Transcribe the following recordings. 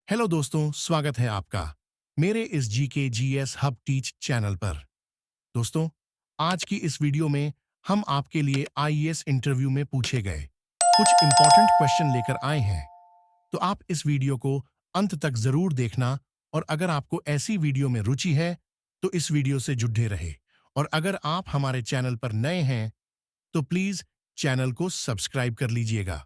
Hello दोस्तों, स्वागत है आपका मेरे इस GK GS hub teach channel पर। दोस्तों, आज की इस वीडियो में हम आपके लिए आईएएस इंटरव्यू में पूछे गए कुछ इंपॉर्टेंट क्वेश्चन लेकर आए हैं। तो आप इस वीडियो को अंत तक जरूर देखना, और अगर आपको ऐसी वीडियो में रुचि है तो इस वीडियो से जुड़े रहे। और अगर आप हमारे चैनल पर नए हैं तो प्लीज चैनल को सब्सक्राइब कर लीजिएगा,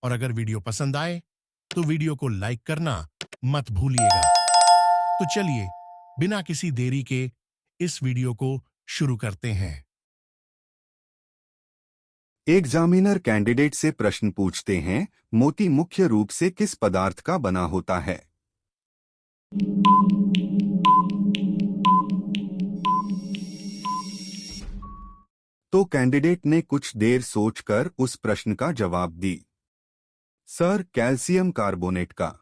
और अगर वीडियो पसंद आए तो वीडियो को लाइक करना मत भूलिएगा। तो चलिए, बिना किसी देरी के इस वीडियो को शुरू करते हैं। एग्जामिनर कैंडिडेट से प्रश्न पूछते हैं, मोती मुख्य रूप से किस पदार्थ का बना होता है? तो कैंडिडेट ने कुछ देर सोचकर उस प्रश्न का जवाब दी। सर, कैल्शियम कार्बोनेट का।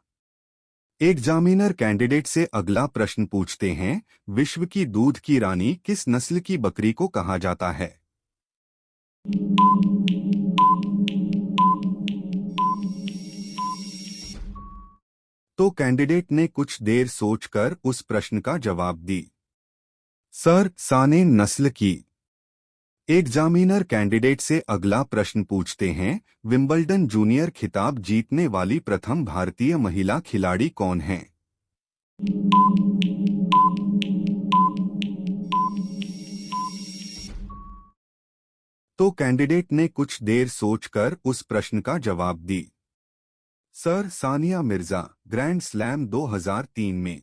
एग्जामिनर कैंडिडेट से अगला प्रश्न पूछते हैं, विश्व की दूध की रानी किस नस्ल की बकरी को कहा जाता है? तो कैंडिडेट ने कुछ देर सोचकर उस प्रश्न का जवाब दी। सर, सानेन नस्ल की। एग्जामिनर कैंडिडेट से अगला प्रश्न पूछते हैं, विंबलडन जूनियर खिताब जीतने वाली प्रथम भारतीय महिला खिलाड़ी कौन है? तो कैंडिडेट ने कुछ देर सोचकर उस प्रश्न का जवाब दी। Sir, Sania Mirza, grand slam 2003 में।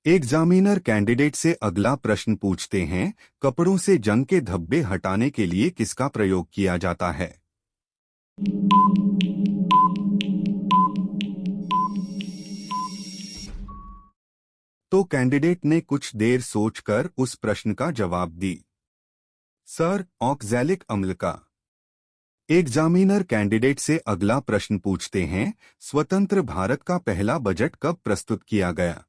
एग्जामिनर कैंडिडेट से अगला प्रश्न पूछते हैं, कपड़ों से जंग के धब्बे हटाने के लिए किसका प्रयोग किया जाता है? तो कैंडिडेट ने कुछ देर सोचकर उस प्रश्न का जवाब दी। सर, ऑक्सैलिक अम्ल का। एग्जामिनर कैंडिडेट से अगला प्रश्न पूछते हैं, स्वतंत्र भारत का पहला बजट कब प्रस्तुत किया गया?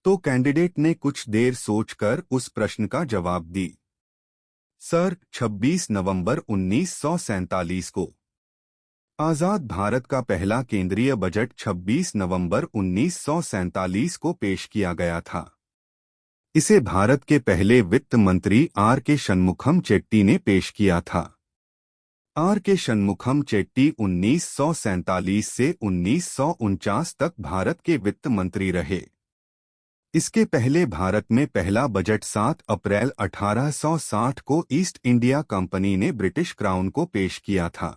तो कैंडिडेट ने कुछ देर सोचकर उस प्रश्न का जवाब दी। सर, 26 नवंबर 1947 को। आजाद भारत का पहला केंद्रीय बजट 26 नवंबर 1947 को पेश किया गया था। इसे भारत के पहले वित्त मंत्री आर के शनमुखम चेट्टी ने पेश किया था। आर के शनमुखम चेट्टी 1947 से 1949 तक भारत के वित्त मंत्री रहे। इसके पहले भारत में पहला बजट 7 अप्रैल 1860 को ईस्ट इंडिया कंपनी ने ब्रिटिश क्राउन को पेश किया था।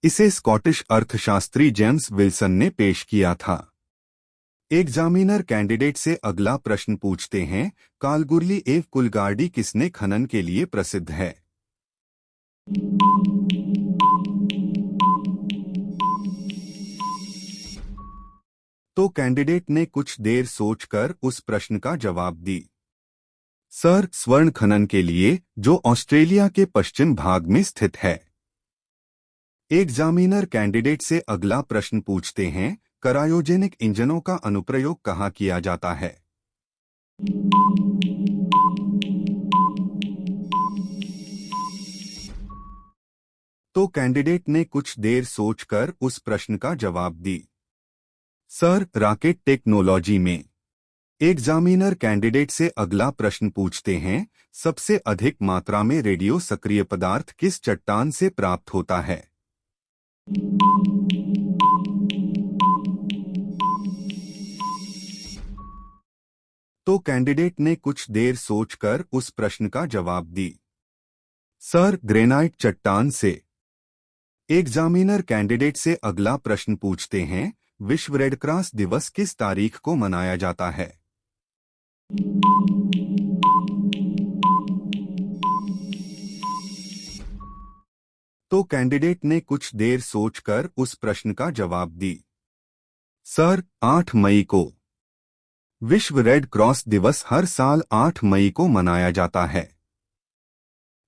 इसे स्कॉटिश अर्थशास्त्री जेम्स विल्सन ने पेश किया था। एग्जामिनर कैंडिडेट से अगला प्रश्न पूछते हैं, कालगुर्ली एवं कुलगार्डी किसने खनन के लिए प्रसिद्ध है? तो कैंडिडेट ने कुछ देर सोचकर उस प्रश्न का जवाब दी। सर, स्वर्ण खनन के लिए, जो ऑस्ट्रेलिया के पश्चिम भाग में स्थित है। एग्जामिनर कैंडिडेट से अगला प्रश्न पूछते हैं, क्रायोजेनिक इंजनों का अनुप्रयोग कहाँ किया जाता है? तो कैंडिडेट ने कुछ देर सोचकर उस प्रश्न का जवाब दी। सर, रॉकेट टेक्नोलॉजी में। एग्जामिनर कैंडिडेट से अगला प्रश्न पूछते हैं, सबसे अधिक मात्रा में रेडियो सक्रिय पदार्थ किस चट्टान से प्राप्त होता है? तो कैंडिडेट ने कुछ देर सोचकर उस प्रश्न का जवाब दी। सर, ग्रेनाइट चट्टान से। एग्जामिनर कैंडिडेट से अगला प्रश्न पूछते हैं, विश्व रेड क्रॉस दिवस किस तारीख को मनाया जाता है? तो कैंडिडेट ने कुछ देर सोचकर उस प्रश्न का जवाब दी। सर, 8 मई को। विश्व रेड क्रॉस दिवस हर साल 8 मई को मनाया जाता है।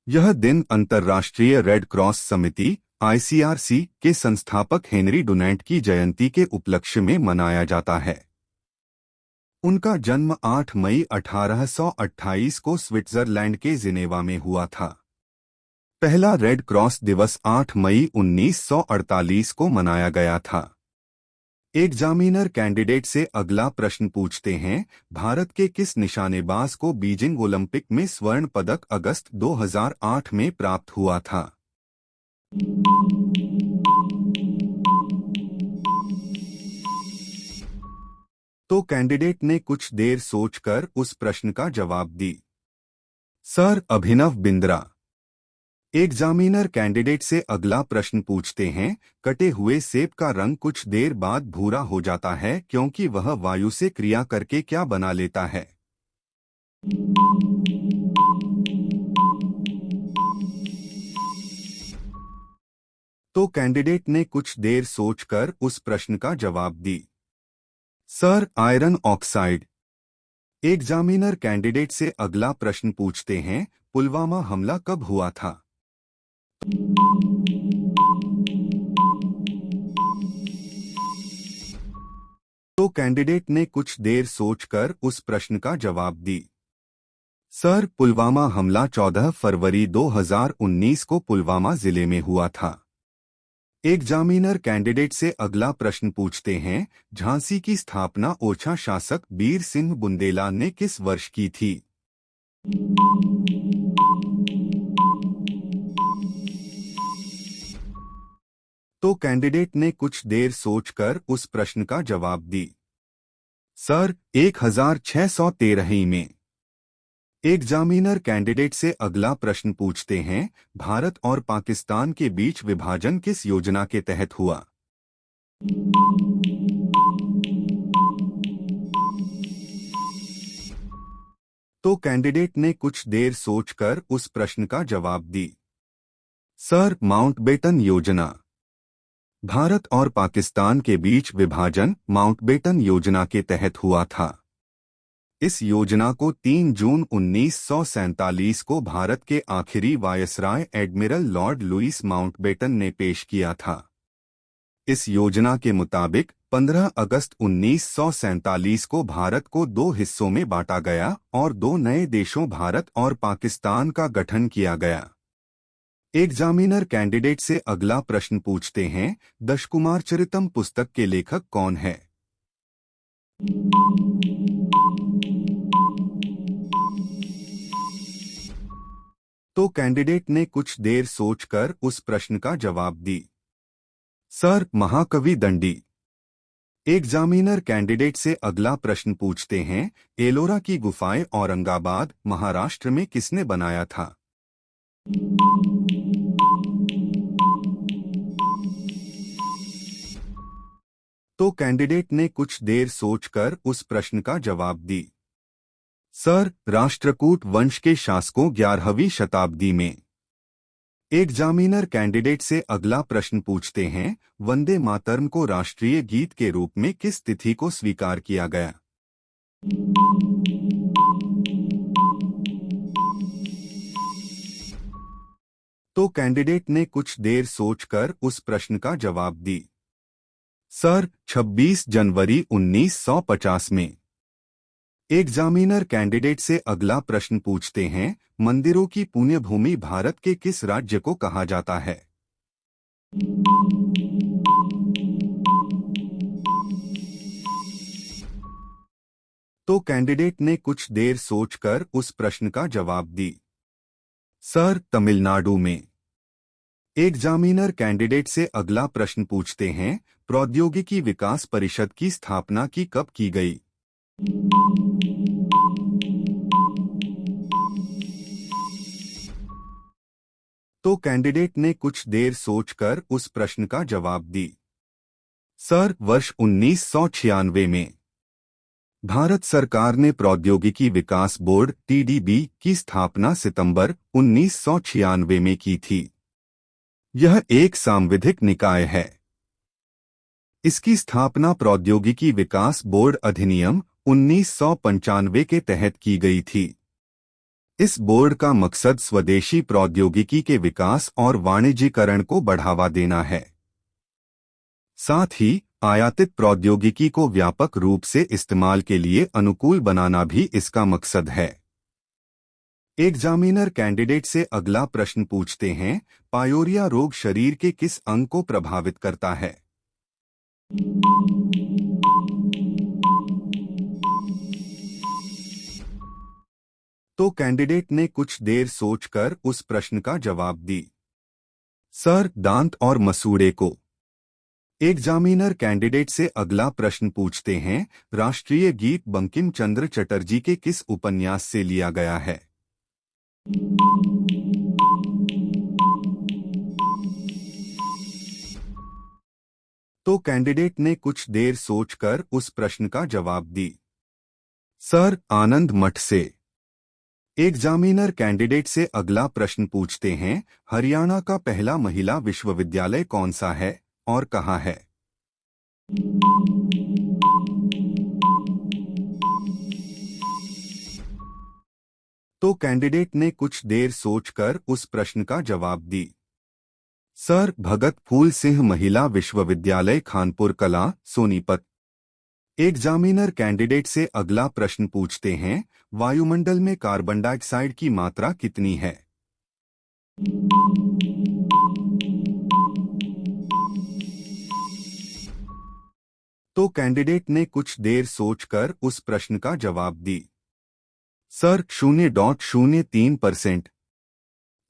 यह दिन अंतर्राष्ट्रीय रेड क्रॉस समिति (ICRC) के संस्थापक हेनरी डुनेंट की जयंती के उपलक्ष्य में मनाया जाता है। उनका जन्म 8 मई 1828 को स्विट्जरलैंड के जिनेवा में हुआ था। पहला रेड क्रॉस दिवस 8 मई 1948 को मनाया गया था। एग्जामिनर कैंडिडेट से अगला प्रश्न पूछते हैं, भारत के किस निशानेबाज को बीजिंग ओलंपिक में स्वर्ण पदक अगस्त 2008 में प्राप्त हुआ था? तो कैंडिडेट ने कुछ देर सोचकर उस प्रश्न का जवाब दी। Sir, Abhinav Bindra. Examiner candidate से अगला प्रश्न पूछते हैं, कटे हुए सेब का रंग कुछ देर बाद भूरा हो जाता है क्योंकि वह वायु से क्रिया करके क्या बना लेता है? तो कैंडिडेट ने कुछ देर सोचकर उस प्रश्न का जवाब दी। Sir, iron oxide. Examiner candidate से अगला प्रश्न पूछते हैं, पुलवामा हमला कब हुआ था? तो कैंडिडेट ने कुछ देर सोचकर उस प्रश्न का जवाब दी। सर, पुलवामा हमला 14 फरवरी 2019 को पुलवामा जिले में हुआ था। एग्जामिनर कैंडिडेट से अगला प्रश्न पूछते हैं, झांसी की स्थापना ओछा शासक बीर सिंह बुंदेला ने किस वर्ष की थी? तो कैंडिडेट ने कुछ देर सोचकर उस प्रश्न का जवाब दी। सर, 1613 में। एग्जामिनर कैंडिडेट से अगला प्रश्न पूछते हैं, भारत और पाकिस्तान के बीच विभाजन किस योजना के तहत हुआ? तो कैंडिडेट ने कुछ देर सोचकर उस प्रश्न का जवाब दी। सर, माउंटबेटन योजना। भारत और पाकिस्तान के बीच विभाजन माउंटबेटन योजना के तहत हुआ था। इस योजना को 3 जून 1947 को भारत के आखिरी viceroy admiral lord Louis Mountbatten ने पेश किया था। इस योजना के मुताबिक 15 अगस्त 1947 को भारत को 2 हिस्सों में बांटा गया और 2 नए देशों भारत और पाकिस्तान का गठन किया गया। एग्जामिनर कैंडिडेट से अगला प्रश्न पूछते हैं, दशकुमार चरितम पुस्तक के लेखक कौन है? तो कैंडिडेट ने कुछ देर सोचकर उस प्रश्न का जवाब दी। सर, महाकवि दंडी। एग्जामिनर कैंडिडेट से अगला प्रश्न पूछते हैं, एलोरा की गुफाएं औरंगाबाद, महाराष्ट्र में किसने बनाया था? तो कैंडिडेट ने कुछ देर सोचकर उस प्रश्न का जवाब दी। सर, राष्ट्रकूट वंश के शासकों 11वीं शताब्दी में। एग्जामिनर कैंडिडेट से अगला प्रश्न पूछते हैं, वंदे मातरम को राष्ट्रीय गीत के रूप में किस तिथि को स्वीकार किया गया? तो कैंडिडेट ने कुछ देर सोचकर उस प्रश्न का जवाब दी। सर, 26 जनवरी 1950 में। एग्जामिनर कैंडिडेट से अगला प्रश्न पूछते हैं, मंदिरों की पुण्य भूमि भारत के किस राज्य को कहा जाता है? तो कैंडिडेट ने कुछ देर सोचकर उस प्रश्न का जवाब दी। सर, तमिलनाडु में। एग्जामिनर कैंडिडेट से अगला प्रश्न पूछते हैं, प्रौद्योगिकी विकास परिषद की स्थापना की कब की गई? तो कैंडिडेट ने कुछ देर सोचकर उस प्रश्न का जवाब दी। सर, वर्ष 1996 में। भारत सरकार ने प्रौद्योगिकी विकास बोर्ड (TDB) की स्थापना सितंबर 1996 में की थी। यह एक सांविधिक निकाय है। इसकी स्थापना प्रौद्योगिकी विकास बोर्ड अधिनियम 1995 के तहत की गई थी। इस बोर्ड का मकसद स्वदेशी प्रौद्योगिकी के विकास और वाणिज्यीकरण को बढ़ावा देना है। साथ ही आयातित प्रौद्योगिकी को व्यापक रूप से इस्तेमाल के लिए अनुकूल बनाना भी इसका मकसद है। एग्जामिनर कैंडिडेट से अगला प्रश्न पूछते हैं, पायोरिया रोग शरीर के किस अंग को प्रभावित करता है? तो कैंडिडेट ने कुछ देर सोचकर उस प्रश्न का जवाब दी। सर, दांत और मसूड़े को। एग्जामिनर कैंडिडेट से अगला प्रश्न पूछते हैं, राष्ट्रीय गीत बंकिम चंद्र चटर्जी के किस उपन्यास से लिया गया है? तो कैंडिडेट ने कुछ देर सोचकर उस प्रश्न का जवाब दी। सर, आनंद मठ से। एग्जामिनर कैंडिडेट से अगला प्रश्न पूछते हैं, हरियाणा का पहला महिला विश्वविद्यालय कौन सा है और कहाँ है? तो कैंडिडेट ने कुछ देर सोचकर उस प्रश्न का जवाब दी। सर, भगत फूल सिंह महिला विश्वविद्यालय खानपुर कला, सोनीपत। एग्जामिनर कैंडिडेट से अगला प्रश्न पूछते हैं, वायुमंडल में कार्बन डाइऑक्साइड की मात्रा कितनी है? तो कैंडिडेट ने कुछ देर सोचकर उस प्रश्न का जवाब दी। सर, 0.03%।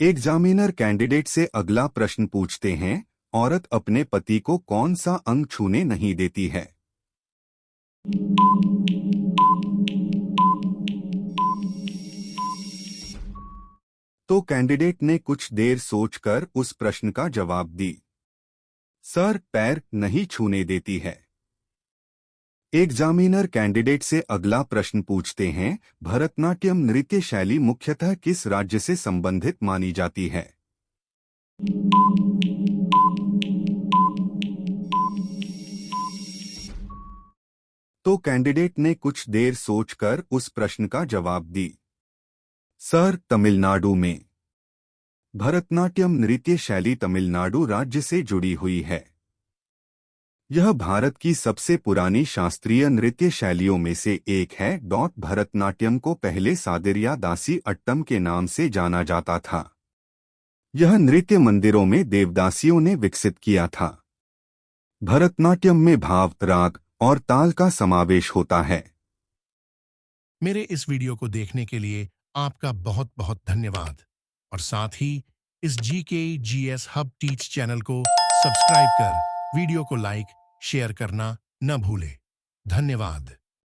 एग्जामिनर कैंडिडेट से अगला प्रश्न पूछते हैं, औरत अपने पति को कौन सा अंग छूने नहीं देती है? तो कैंडिडेट ने कुछ देर सोचकर उस प्रश्न का जवाब दी। सर, पैर नहीं छूने देती है। एग्जामिनर कैंडिडेट से अगला प्रश्न पूछते हैं, भरतनाट्यम नृत्य शैली मुख्यतः किस राज्य से संबंधित मानी जाती है? तो कैंडिडेट ने कुछ देर सोचकर उस प्रश्न का जवाब दी। सर, तमिलनाडु में। भरतनाट्यम नृत्य शैली तमिलनाडु राज्य से जुड़ी हुई है। यह भारत की सबसे पुरानी शास्त्रीय नृत्य शैलियों में से एक है। भरतनाट्यम को पहले सादिरिया दासी अट्टम के नाम से जाना जाता था। यह नृत्य मंदिरों में देवदासियों ने विकसित किया था। भरतनाट्यम में भाव, राग और ताल का समावेश होता है। मेरे इस वीडियो को देखने के लिए आपका बहुत बहुत धन्यवाद और साथ ही इस GKGS हब टीच चैनल को सब्सक्राइब कर वीडियो को लाइक शेयर करना न भूले। धन्यवाद।